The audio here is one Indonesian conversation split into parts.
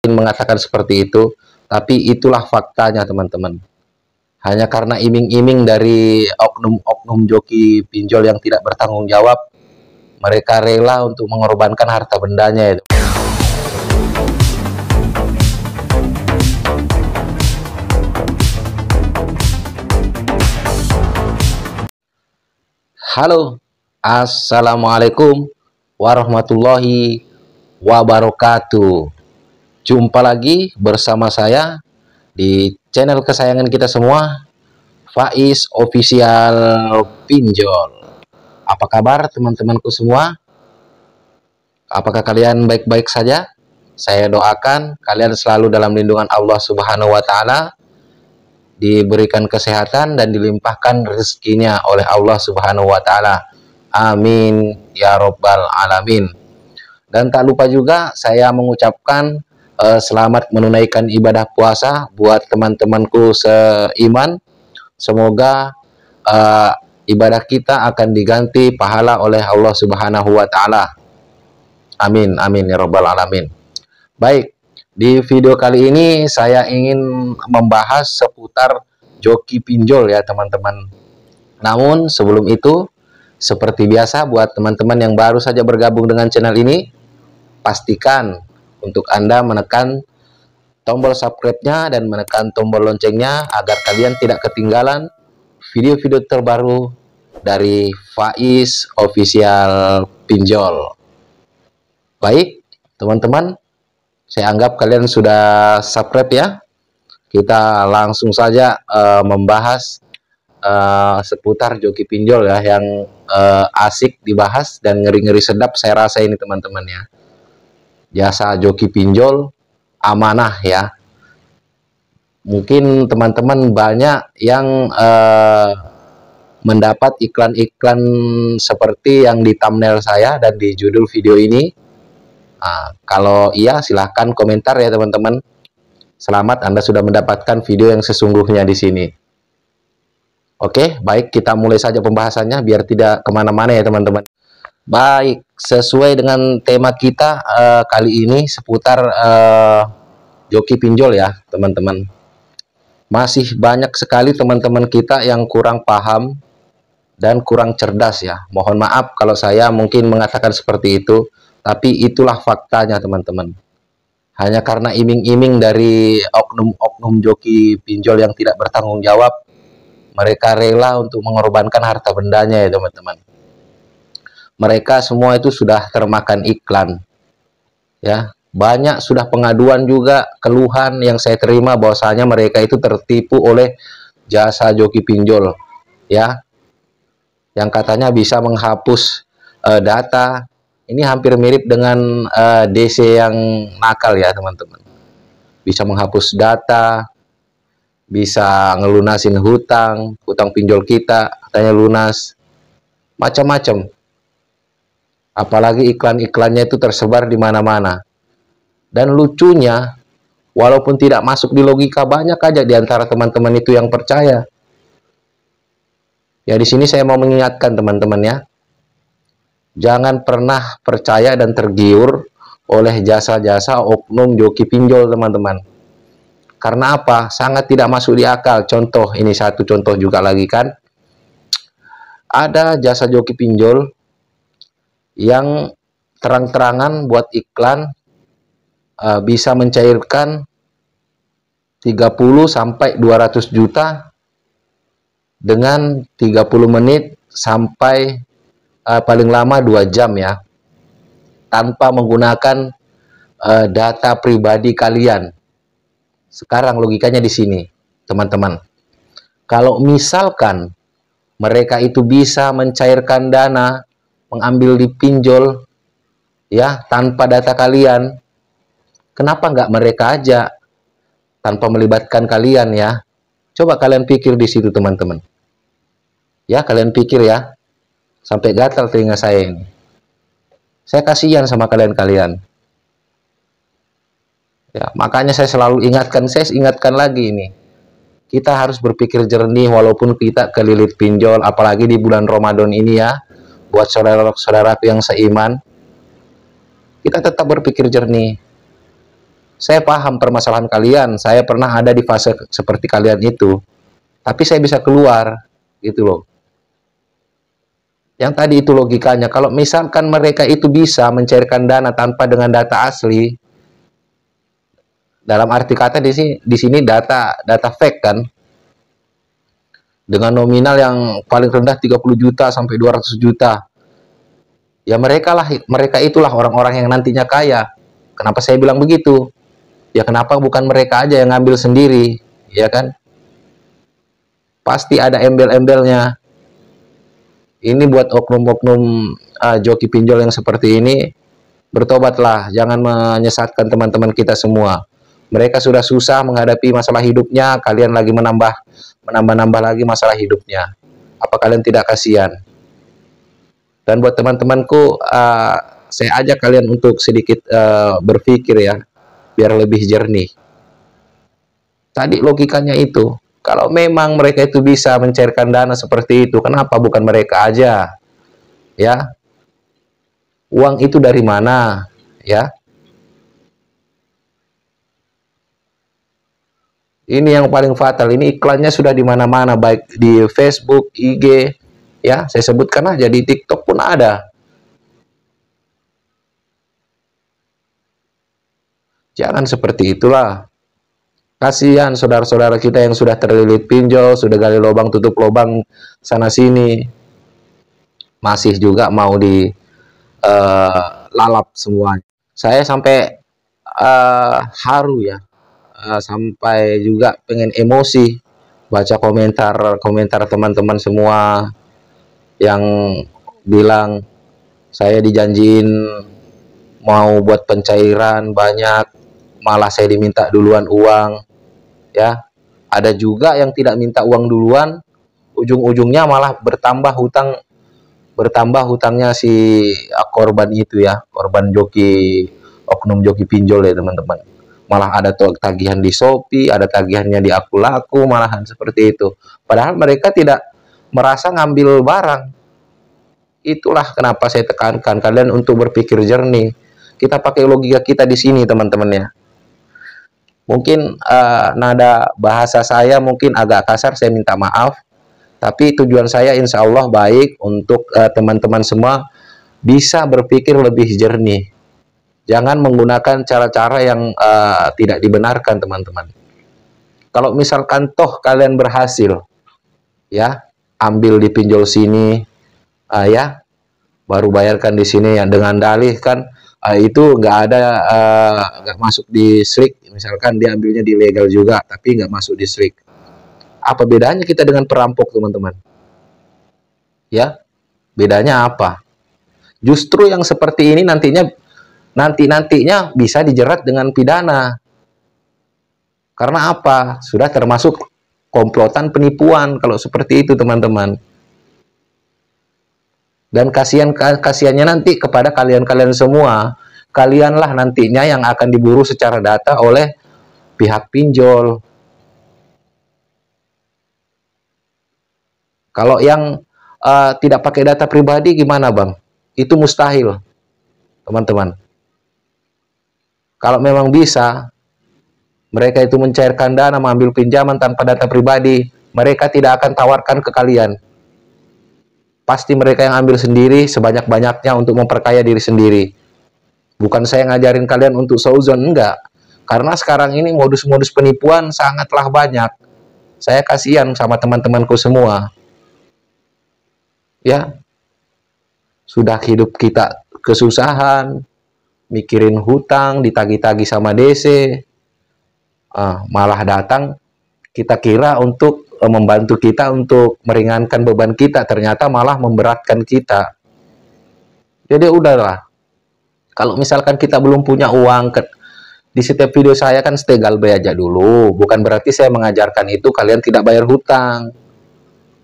mungkin mengatakan seperti itu, tapi itulah faktanya teman-teman. Hanya karena iming-iming dari oknum-oknum joki pinjol yang tidak bertanggung jawab, mereka rela untuk mengorbankan harta bendanya itu. Halo, assalamualaikum warahmatullahi wabarakatuh. Jumpa lagi bersama saya di channel kesayangan kita semua, Faiz Official Pinjol. Apa kabar teman-temanku semua? Apakah kalian baik-baik saja? Saya doakan kalian selalu dalam lindungan Allah Subhanahu wa Ta'ala, diberikan kesehatan dan dilimpahkan rezekinya oleh Allah Subhanahu wa Ta'ala. Amin ya Rabbal Alamin. Dan tak lupa juga saya mengucapkan selamat menunaikan ibadah puasa buat teman-temanku seiman. Semoga ibadah kita akan diganti pahala oleh Allah Subhanahu wa Ta'ala. Amin, amin ya Rabbal Alamin. Baik, di video kali ini saya ingin membahas seputar joki pinjol ya teman-teman. Namun sebelum itu, seperti biasa buat teman-teman yang baru saja bergabung dengan channel ini, pastikan untuk Anda menekan tombol subscribe-nya dan menekan tombol loncengnya agar kalian tidak ketinggalan video-video terbaru dari Faiz Official Pinjol. Baik, teman-teman, saya anggap kalian sudah subscribe ya. Kita langsung saja membahas seputar joki pinjol ya, yang asik dibahas dan ngeri-ngeri sedap saya rasa ini teman-teman ya. Jasa joki pinjol amanah ya. Mungkin teman-teman banyak yang mendapat iklan-iklan seperti yang di thumbnail saya dan di judul video ini. Kalau iya silahkan komentar ya teman-teman. Selamat, Anda sudah mendapatkan video yang sesungguhnya di sini. Oke, baik, kita mulai saja pembahasannya biar tidak kemana-mana ya teman-teman. Baik, sesuai dengan tema kita kali ini seputar joki pinjol ya teman-teman. Masih banyak sekali teman-teman kita yang kurang paham dan kurang cerdas ya. Mohon maaf kalau saya mungkin mengatakan seperti itu, tapi itulah faktanya teman-teman. Hanya karena iming-iming dari oknum-oknum joki pinjol yang tidak bertanggung jawab, mereka rela untuk mengorbankan harta bendanya ya teman-teman. Mereka semua itu sudah termakan iklan. Ya, banyak sudah pengaduan juga, keluhan yang saya terima bahwasanya mereka itu tertipu oleh jasa joki pinjol ya. Yang katanya bisa menghapus data. Ini hampir mirip dengan DC yang nakal ya teman-teman. Bisa menghapus data, bisa ngelunasin hutang pinjol kita, katanya lunas, macam-macam. Apalagi iklan-iklannya itu tersebar di mana-mana. Dan lucunya, walaupun tidak masuk di logika, banyak aja di antara teman-teman itu yang percaya. Ya di sini saya mau mengingatkan teman-teman ya. Jangan pernah percaya dan tergiur oleh jasa-jasa oknum joki pinjol teman-teman. Karena apa? Sangat tidak masuk di akal. Contoh, ini satu contoh juga lagi kan. Ada jasa joki pinjol yang terang-terangan buat iklan bisa mencairkan 30 sampai 200 juta dengan 30 menit sampai paling lama 2 jam ya, tanpa menggunakan data pribadi kalian. Sekarang logikanya di sini teman-teman, kalau misalkan mereka itu bisa mencairkan dana, mengambil di pinjol ya tanpa data kalian, kenapa nggak mereka aja tanpa melibatkan kalian ya? Coba kalian pikir di situ teman-teman ya, kalian pikir ya. Sampai gatal telinga saya ini. Saya kasihan sama kalian-kalian. Ya, makanya saya selalu ingatkan, saya ingatkan lagi ini. Kita harus berpikir jernih walaupun kita kelilit pinjol, apalagi di bulan Ramadan ini ya. Buat saudara-saudara yang seiman, kita tetap berpikir jernih. Saya paham permasalahan kalian, saya pernah ada di fase seperti kalian itu, tapi saya bisa keluar, gitu loh. Yang tadi itu logikanya, kalau misalkan mereka itu bisa mencairkan dana tanpa dengan data asli, dalam arti kata di sini data fake kan, dengan nominal yang paling rendah 30 juta sampai 200 juta. Ya mereka itulah orang-orang yang nantinya kaya. Kenapa saya bilang begitu? Ya kenapa bukan mereka aja yang ngambil sendiri, ya kan? Pasti ada embel-embelnya. Ini buat oknum-oknum joki pinjol yang seperti ini, bertobatlah, jangan menyesatkan teman-teman kita semua. Mereka sudah susah menghadapi masalah hidupnya, kalian lagi menambah lagi masalah hidupnya. Apa kalian tidak kasihan? Dan buat teman-temanku, saya ajak kalian untuk sedikit berpikir ya, biar lebih jernih. Tadi logikanya itu, kalau memang mereka itu bisa mencairkan dana seperti itu, kenapa bukan mereka aja? Ya, uang itu dari mana? Ya, ini yang paling fatal. Ini iklannya sudah di mana-mana, baik di Facebook, IG, ya, saya sebutkan aja, di TikTok pun ada. Jangan seperti itulah. Kasihan saudara-saudara kita yang sudah terlilit pinjol, sudah gali lubang tutup lubang sana sini, masih juga mau di lalap semuanya. Saya sampai haru ya, sampai juga pengen emosi baca komentar teman-teman semua yang bilang saya dijanjiin mau buat pencairan banyak, malah saya diminta duluan uang, ya. Ada juga yang tidak minta uang duluan, ujung-ujungnya malah bertambah hutangnya si korban itu ya, korban oknum joki pinjol ya teman-teman. Malah ada tagihan di Shopee, ada tagihannya di Aku Laku, malahan seperti itu. Padahal mereka tidak merasa ngambil barang. Itulah kenapa saya tekankan kalian untuk berpikir jernih. Kita pakai logika kita di sini teman-teman ya. Mungkin nada bahasa saya mungkin agak kasar, saya minta maaf. Tapi tujuan saya insya Allah baik untuk teman-teman semua bisa berpikir lebih jernih. Jangan menggunakan cara-cara yang tidak dibenarkan teman-teman. Kalau misalkan toh kalian berhasil, ya ambil di pinjol sini, ya baru bayarkan di sini ya dengan dalih kan itu nggak masuk di SRIK. Misalkan dia ambilnya di legal juga, tapi nggak masuk di SRIK. Apa bedanya kita dengan perampok teman-teman? Ya, bedanya apa? Justru yang seperti ini nantinya bisa dijerat dengan pidana. Karena apa? Sudah termasuk komplotan penipuan kalau seperti itu teman-teman. Dan kasihannya nanti kepada kalian semua. Kalianlah nantinya yang akan diburu secara data oleh pihak pinjol. Kalau yang tidak pakai data pribadi gimana bang? Itu mustahil teman-teman. Kalau memang bisa mereka itu mencairkan dana, mengambil pinjaman tanpa data pribadi, mereka tidak akan tawarkan ke kalian. Pasti mereka yang ambil sendiri sebanyak-banyaknya untuk memperkaya diri sendiri. Bukan saya ngajarin kalian untuk sauzon, enggak. Karena sekarang ini modus-modus penipuan sangatlah banyak. Saya kasihan sama teman-temanku semua. Ya, sudah hidup kita kesusahan, mikirin hutang, ditagi-tagi sama DC, malah datang kita kira untuk membantu kita untuk meringankan beban kita, ternyata malah memberatkan kita. Jadi udahlah, kalau misalkan kita belum punya uang, di setiap video saya kan stay galbay aja dulu, bukan berarti saya mengajarkan itu kalian tidak bayar hutang.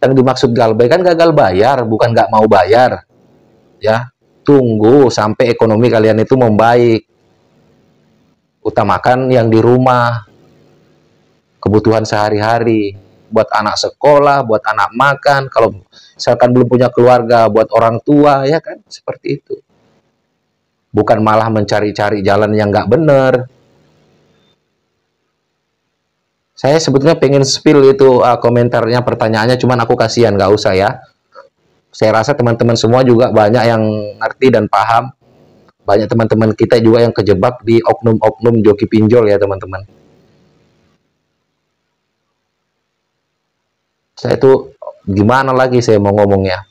Yang dimaksud galbay kan gagal bayar, bukan nggak mau bayar. Ya, tunggu sampai ekonomi kalian itu membaik. Utamakan yang di rumah, kebutuhan sehari-hari, buat anak sekolah, buat anak makan, kalau misalkan belum punya keluarga, buat orang tua, ya kan, seperti itu. Bukan malah mencari-cari jalan yang nggak benar. Saya sebetulnya pengen spill itu komentarnya, pertanyaannya, cuman aku kasihan, nggak usah ya. Saya rasa teman-teman semua juga banyak yang ngerti dan paham. Banyak teman-teman kita juga yang kejebak di oknum-oknum joki pinjol ya teman-teman. Saya tuh gimana lagi saya mau ngomongnya.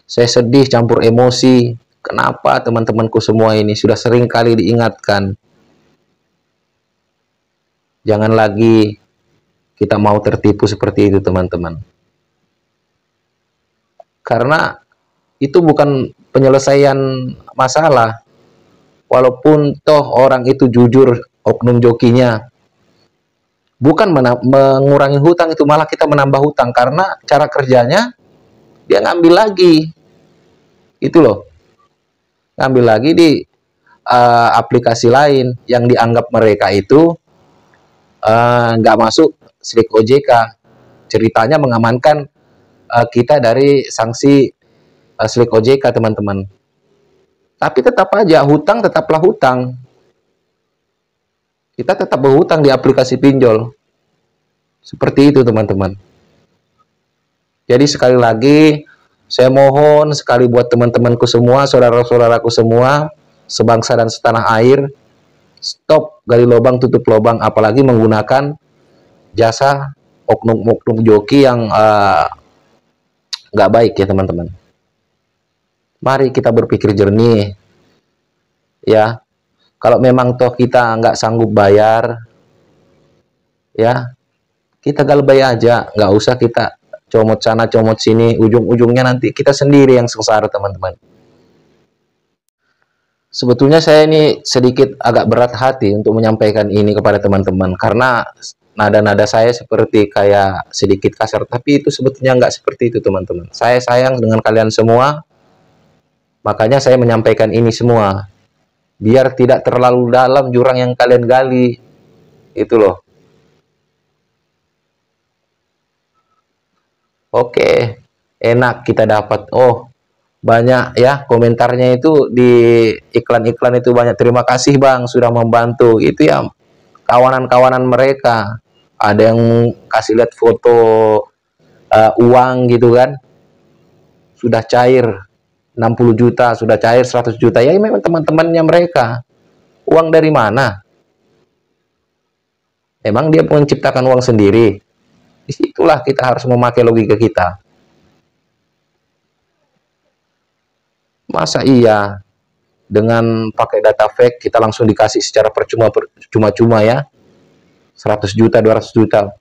Saya sedih campur emosi. Kenapa teman-temanku semua ini sudah sering kali diingatkan. Jangan lagi kita mau tertipu seperti itu teman-teman. Karena itu bukan penyelesaian masalah. Walaupun toh orang itu jujur oknum jokinya, bukan mengurangi hutang, itu malah kita menambah hutang karena cara kerjanya dia ngambil lagi. Itu loh. Ngambil lagi di aplikasi lain yang dianggap mereka itu nggak masuk SLIK OJK. Ceritanya mengamankan kita dari sanksi SLIK OJK teman-teman. Tapi tetap aja hutang tetaplah hutang. Kita tetap berhutang di aplikasi pinjol. Seperti itu teman-teman. Jadi sekali lagi saya mohon sekali buat teman-temanku semua, saudara-saudaraku semua, sebangsa dan setanah air, stop gali lubang tutup lubang, apalagi menggunakan jasa oknum-oknum joki yang nggak baik ya teman-teman. Mari kita berpikir jernih ya. Kalau memang toh kita nggak sanggup bayar ya, kita galbay aja, nggak usah kita comot sana comot sini, ujung-ujungnya nanti kita sendiri yang sengsara teman-teman. Sebetulnya saya ini sedikit agak berat hati untuk menyampaikan ini kepada teman-teman karena nada-nada saya seperti kayak sedikit kasar, tapi itu sebetulnya nggak seperti itu teman-teman. Saya sayang dengan kalian semua, makanya saya menyampaikan ini semua biar tidak terlalu dalam jurang yang kalian gali. Itu loh. Oke, enak kita dapat. Oh, banyak ya komentarnya itu di iklan-iklan itu banyak. Terima kasih Bang sudah membantu. Itu ya kawanan-kawanan mereka. Ada yang kasih lihat foto uang gitu kan. Sudah cair 60 juta, sudah cair 100 juta. Ya memang teman-temannya mereka. Uang dari mana? Emang dia menciptakan uang sendiri? Disitulah kita harus memakai logika kita. Masa iya dengan pakai data fake kita langsung dikasih secara percuma ya 100 juta 200 juta,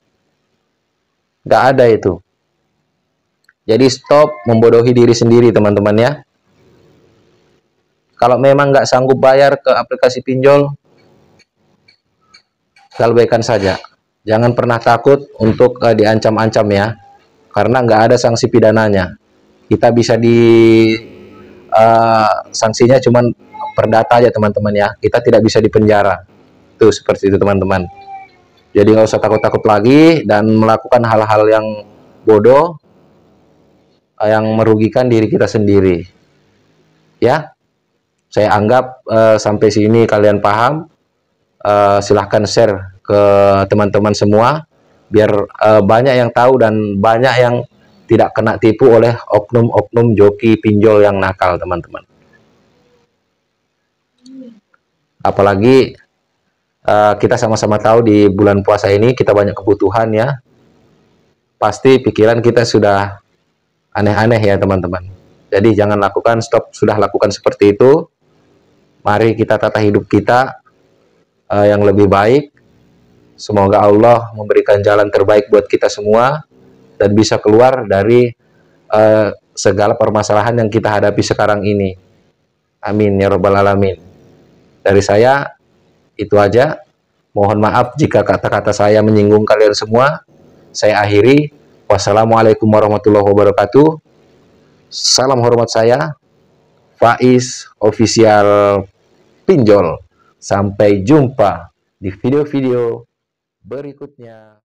nggak ada itu. Jadi stop membodohi diri sendiri teman-teman ya. Kalau memang nggak sanggup bayar ke aplikasi pinjol, galbaikan saja. Jangan pernah takut untuk diancam-ancam ya, karena nggak ada sanksi pidananya. Kita bisa sanksinya cuman perdata aja teman-teman ya. Kita tidak bisa dipenjara. Tuh seperti itu teman-teman. Jadi nggak usah takut-takut lagi dan melakukan hal-hal yang bodoh yang merugikan diri kita sendiri. Ya, saya anggap sampai sini kalian paham. Silahkan share ke teman-teman semua biar banyak yang tahu dan banyak yang tidak kena tipu oleh oknum-oknum joki pinjol yang nakal teman-teman. Apalagi kita sama-sama tahu di bulan puasa ini kita banyak kebutuhan ya. Pasti pikiran kita sudah aneh-aneh ya teman-teman. Jadi jangan lakukan, stop, sudah lakukan seperti itu. Mari kita tata hidup kita yang lebih baik. Semoga Allah memberikan jalan terbaik buat kita semua dan bisa keluar dari segala permasalahan yang kita hadapi sekarang ini. Amin ya rabbal alamin. Dari saya itu aja. Mohon maaf jika kata-kata saya menyinggung kalian semua. Saya akhiri. Wassalamualaikum warahmatullahi wabarakatuh. Salam hormat saya, Faiz Official Pinjol. Sampai jumpa di video-video berikutnya.